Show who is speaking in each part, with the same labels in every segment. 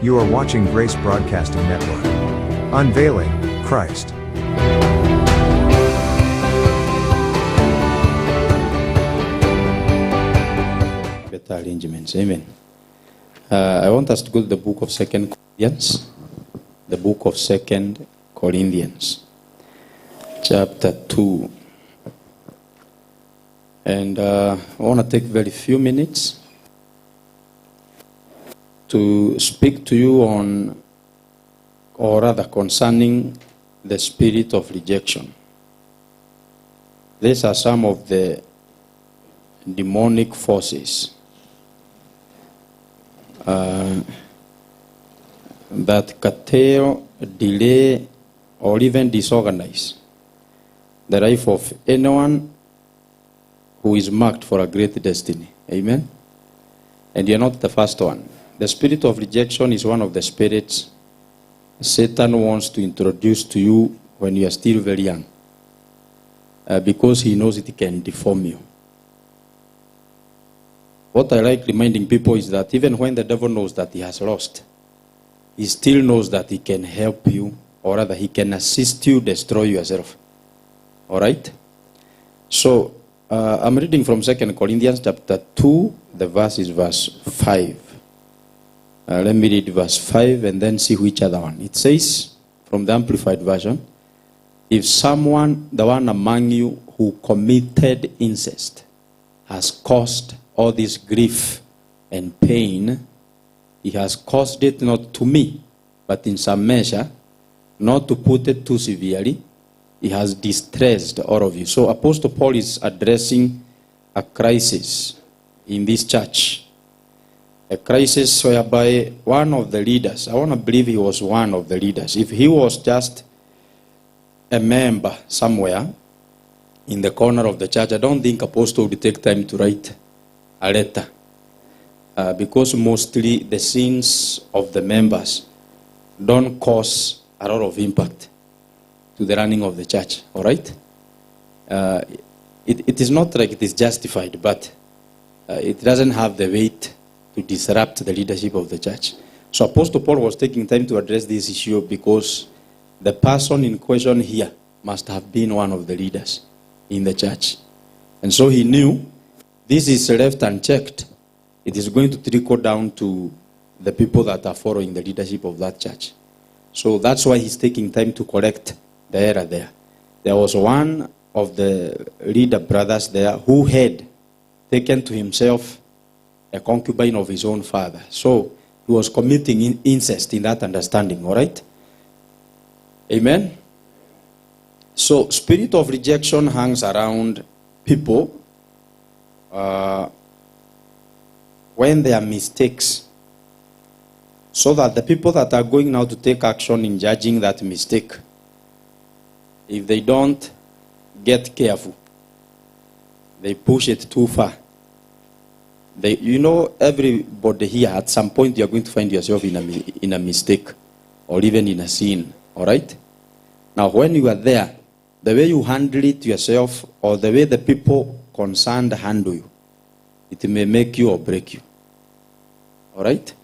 Speaker 1: You are watching Grace Broadcasting Network. Unveiling Christ.
Speaker 2: Better arrangements. Amen. I want us to go to the book of 2 Corinthians. The book of 2 Corinthians. Chapter 2. And I want to take very few minutes to speak to you on, or rather concerning, the spirit of rejection. These are some of the demonic forces that curtail, delay, or even disorganize the life of anyone who is marked for a great destiny. Amen? And you're not the first one. The spirit of rejection is one of the spirits Satan wants to introduce to you when you are still very young, because he knows it can deform you. What I like reminding people is that even when the devil knows that he has lost, he still knows that he can help you, or rather he can assist you destroy yourself. All right? So, I'm reading from 2 Corinthians chapter 2, the verse is verse 5. Let me read verse 5 and then see which other one. It says, from the Amplified Version, if someone, the one among you who committed incest, has caused all this grief and pain, he has caused it not to me, but in some measure, not to put it too severely, he has distressed all of you. So Apostle Paul is addressing a crisis in this church. A crisis whereby one of the leaders, I want to believe he was one of the leaders. If he was just a member somewhere in the corner of the church, I don't think Apostle would take time to write a letter. Because mostly the sins of the members don't cause a lot of impact to the running of the church. All right? It is not like it is justified, but it doesn't have the weight to disrupt the leadership of the church. So Apostle Paul was taking time to address this issue because the person in question here must have been one of the leaders in the church. And so he knew this is left unchecked, it is going to trickle down to the people that are following the leadership of that church. So that's why he's taking time to correct the error there. There was one of the leader brothers there who had taken to himself a concubine of his own father. So he was committing incest in that understanding, all right? Amen? So spirit of rejection hangs around people when there are mistakes, so that the people that are going now to take action in judging that mistake, if they don't get careful, they push it too far. You know, everybody here, at some point, you are going to find yourself in a mistake or even in a sin, all right? Now, when you are there, the way you handle it yourself or the way the people concerned handle you, it may make you or break you, all right?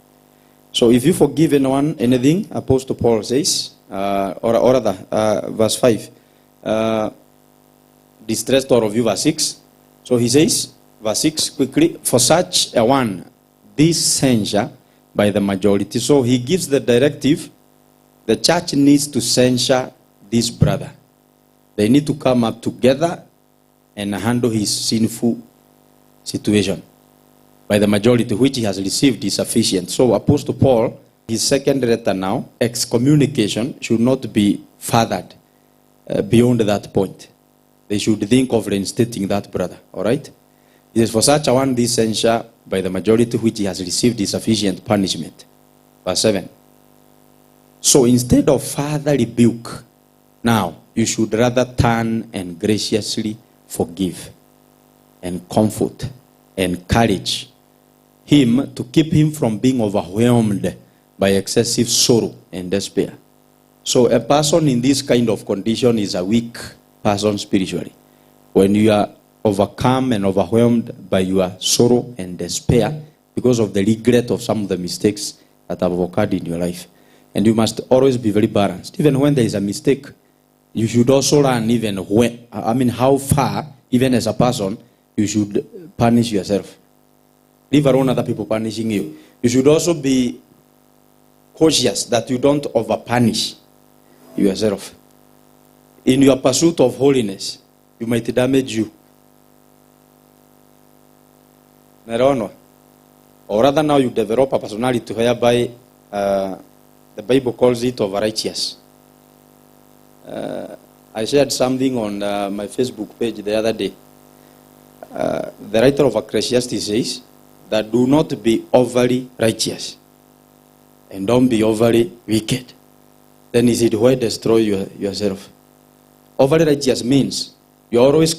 Speaker 2: So if you forgive anyone anything, Apostle Paul says, or rather, verse 5, distressed all of you, verse 6. So he says, verse 6, quickly, for such a one, this censure by the majority. So he gives the directive, the church needs to censure this brother. They need to come up together and handle his sinful situation. By the majority, which he has received is sufficient. So Apostle Paul, his second letter now, excommunication should not be furthered beyond that point. They should think of reinstating that brother, all right? It is for such a one, this censure by the majority which he has received is sufficient punishment. Verse 7. So instead of further rebuke, now you should rather turn and graciously forgive and comfort, encourage him to keep him from being overwhelmed by excessive sorrow and despair. So a person in this kind of condition is a weak person spiritually. When you are overcome and overwhelmed by your sorrow and despair because of the regret of some of the mistakes, that have occurred in your life. And you must always be very balanced. Even when there is a mistake, you should also learn even how far, even as a person, you should punish yourself. Leave alone other people punishing you. You should also be cautious that you don't over-punish yourself. In your pursuit of holiness, you might damage you. Or rather now you develop a personality whereby the Bible calls it over-righteous. I shared something on my Facebook page the other day. The writer of Ecclesiastes says that do not be overly righteous and don't be overly wicked. Then he said, why destroy yourself? Overly righteous means you're always